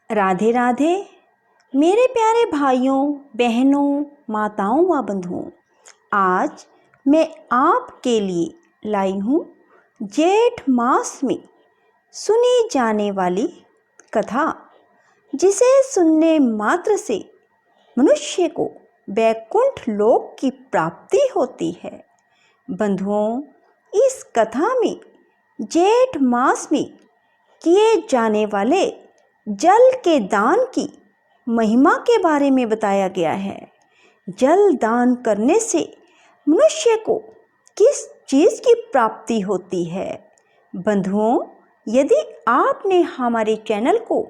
राधे राधे मेरे प्यारे भाइयों बहनों माताओं व बंधुओं। आज मैं आपके लिए लाई हूँ जेठ मास में सुनी जाने वाली कथा, जिसे सुनने मात्र से मनुष्य को वैकुंठ लोक की प्राप्ति होती है। बंधुओं, इस कथा में जेठ मास में किए जाने वाले जल के दान की महिमा के बारे में बताया गया है। जल दान करने से मनुष्य को किस चीज़ की प्राप्ति होती है। बंधुओं, यदि आपने हमारे चैनल को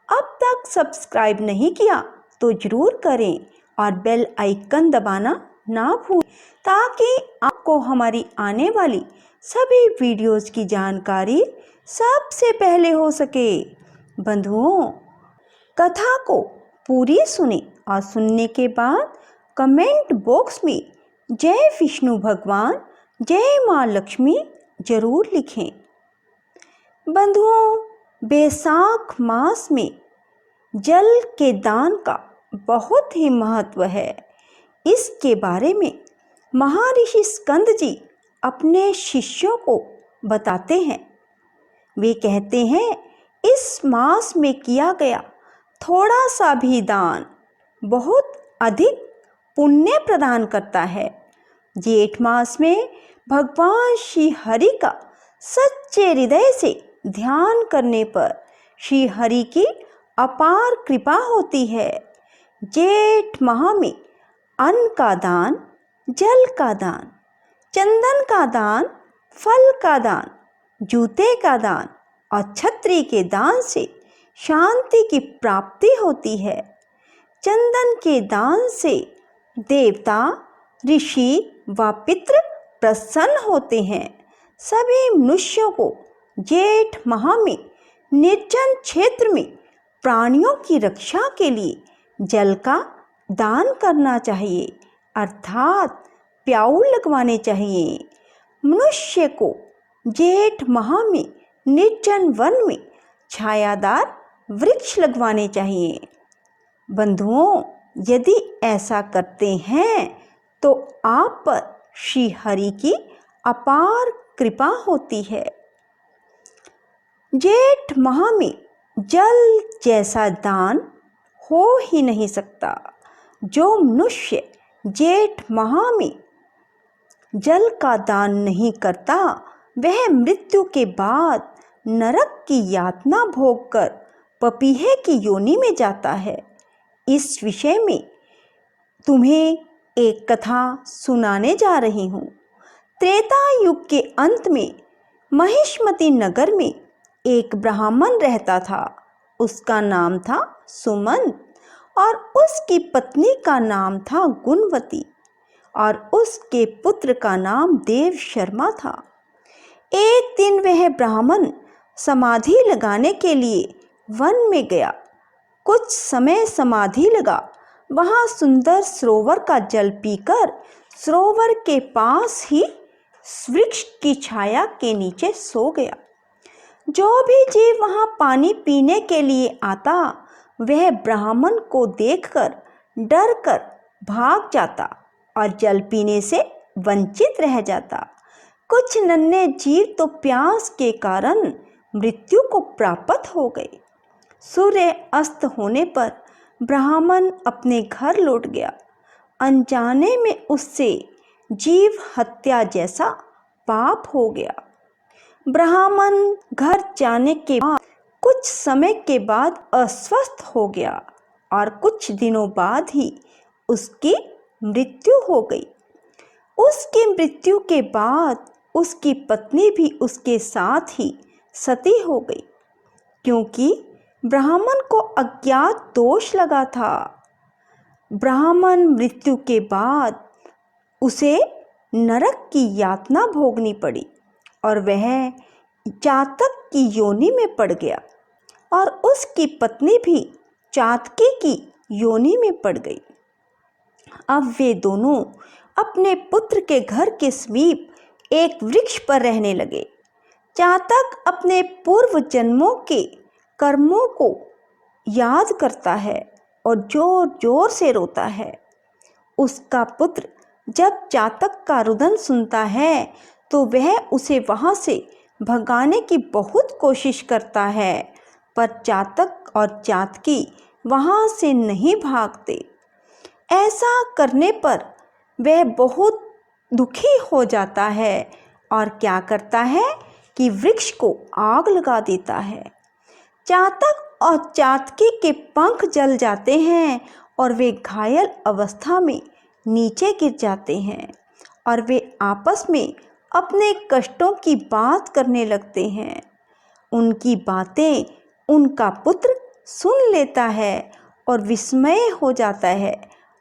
अब तक सब्सक्राइब नहीं किया तो ज़रूर करें और बेल आइकन दबाना ना भूलें, ताकि आपको हमारी आने वाली सभी वीडियोज़ की जानकारी सबसे पहले हो सके। बंधुओं, कथा को पूरी सुने और सुनने के बाद कमेंट बॉक्स में जय विष्णु भगवान, जय माँ लक्ष्मी जरूर लिखें। बंधुओं, बैसाख मास में जल के दान का बहुत ही महत्व है। इसके बारे में महर्षि स्कंद जी अपने शिष्यों को बताते हैं। वे कहते हैं, इस मास में किया गया थोड़ा सा भी दान बहुत अधिक पुण्य प्रदान करता है। जेठ मास में भगवान श्री हरि का सच्चे हृदय से ध्यान करने पर श्री हरि की अपार कृपा होती है। जेठ माह में अन्न का दान, जल का दान, चंदन का दान, फल का दान, जूते का दान और छतरी के दान से शांति की प्राप्ति होती है। चंदन के दान से देवता, ऋषि व पितृ प्रसन्न होते हैं। सभी मनुष्यों को जेठ माह में निर्जन क्षेत्र में प्राणियों की रक्षा के लिए जल का दान करना चाहिए, अर्थात प्याऊ लगवाने चाहिए। मनुष्य को जेठ माह में निर्जन वन में छायादार वृक्ष लगवाने चाहिए। बंधुओं, यदि ऐसा करते हैं तो आप पर श्री हरि की अपार कृपा होती है। जेठ माह में जल जैसा दान हो ही नहीं सकता। जो मनुष्य जेठ माह में जल का दान नहीं करता, वह मृत्यु के बाद नरक की यातना भोगकर पपीहे की योनि में जाता है। इस विषय में तुम्हें एक कथा सुनाने जा रही हूँ। त्रेता युग के अंत में महिष्मती नगर में एक ब्राह्मण रहता था। उसका नाम था सुमंत और उसकी पत्नी का नाम था गुणवती और उसके पुत्र का नाम देव शर्मा था। एक दिन वह ब्राह्मण समाधि लगाने के लिए वन में गया। कुछ समय समाधि लगा। वहाँ सुंदर सरोवर का जल पीकर सरोवर के पास ही वृक्ष की छाया के नीचे सो गया। जो भी जीव वहाँ पानी पीने के लिए आता, वह ब्राह्मण को देखकर डर कर भाग जाता और जल पीने से वंचित रह जाता। कुछ नन्हे जीव तो प्यास के कारण मृत्यु को प्राप्त हो गए। सूर्य अस्त होने पर ब्राह्मण अपने घर लौट गया। अनजाने में उससे जीव हत्या जैसा पाप हो गया। ब्राह्मण घर जाने के बाद कुछ समय के बाद अस्वस्थ हो गया और कुछ दिनों बाद ही उसकी मृत्यु हो गई। उसकी मृत्यु के बाद उसकी पत्नी भी उसके साथ ही सती हो गई, क्योंकि ब्राह्मण को अज्ञात दोष लगा था। ब्राह्मण मृत्यु के बाद उसे नरक की यातना भोगनी पड़ी और वह चातक की योनि में पड़ गया और उसकी पत्नी भी चातकी की योनि में पड़ गई। अब वे दोनों अपने पुत्र के घर के समीप एक वृक्ष पर रहने लगे। चातक अपने पूर्व जन्मों के कर्मों को याद करता है और जोर जोर से रोता है। उसका पुत्र जब चातक का रुदन सुनता है तो वह उसे वहाँ से भगाने की बहुत कोशिश करता है, पर चातक और चातकी वहाँ से नहीं भागते। ऐसा करने पर वह बहुत दुखी हो जाता है और क्या करता है कि वृक्ष को आग लगा देता है। चातक और चातकी के पंख जल जाते हैं और वे घायल अवस्था में नीचे गिर जाते हैं और वे आपस में अपने कष्टों की बात करने लगते हैं। उनकी बातें उनका पुत्र सुन लेता है और विस्मय हो जाता है,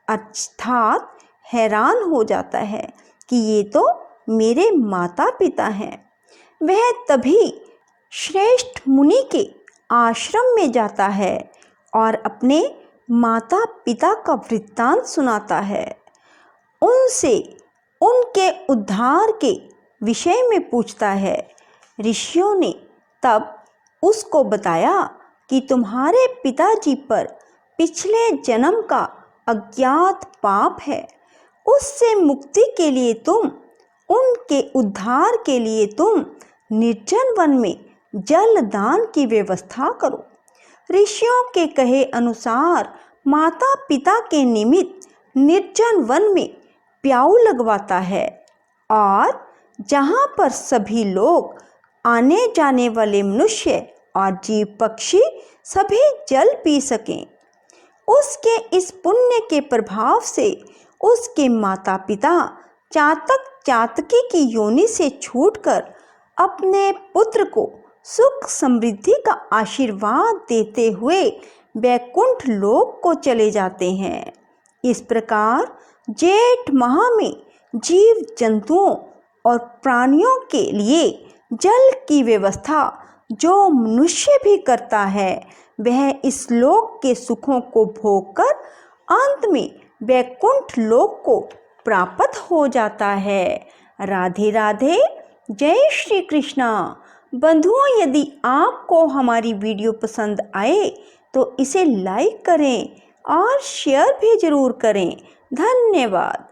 अर्थात हैरान हो जाता है कि ये तो मेरे माता पिता हैं। वह तभी श्रेष्ठ मुनि के आश्रम में जाता है और अपने माता पिता का वृत्तांत सुनाता है। उनसे उनके उद्धार के विषय में पूछता है। ऋषियों ने तब उसको बताया कि तुम्हारे पिताजी पर पिछले जन्म का अज्ञात पाप है, उससे मुक्ति के लिए उनके उद्धार के लिए तुम निर्जन वन में जल दान की व्यवस्था करो। ऋषियों के कहे अनुसार माता पिता के निमित्त निर्जन वन में प्याऊ लगवाता है और जहाँ पर सभी लोग, आने जाने वाले मनुष्य और जीव पक्षी सभी जल पी सकें। उसके इस पुण्य के प्रभाव से उसके माता पिता चातक चातकी की योनि से छूटकर अपने पुत्र को सुख समृद्धि का आशीर्वाद देते हुए वैकुंठ लोक को चले जाते हैं। इस प्रकार जेठ माह में जीव जंतुओं और प्राणियों के लिए जल की व्यवस्था जो मनुष्य भी करता है, वह इस लोक के सुखों को भोगकर अंत में वैकुंठ लोक को प्राप्त हो जाता है। राधे राधे, जय श्री कृष्णा। बंधुओं, यदि आपको हमारी वीडियो पसंद आए तो इसे लाइक करें और शेयर भी ज़रूर करें। धन्यवाद।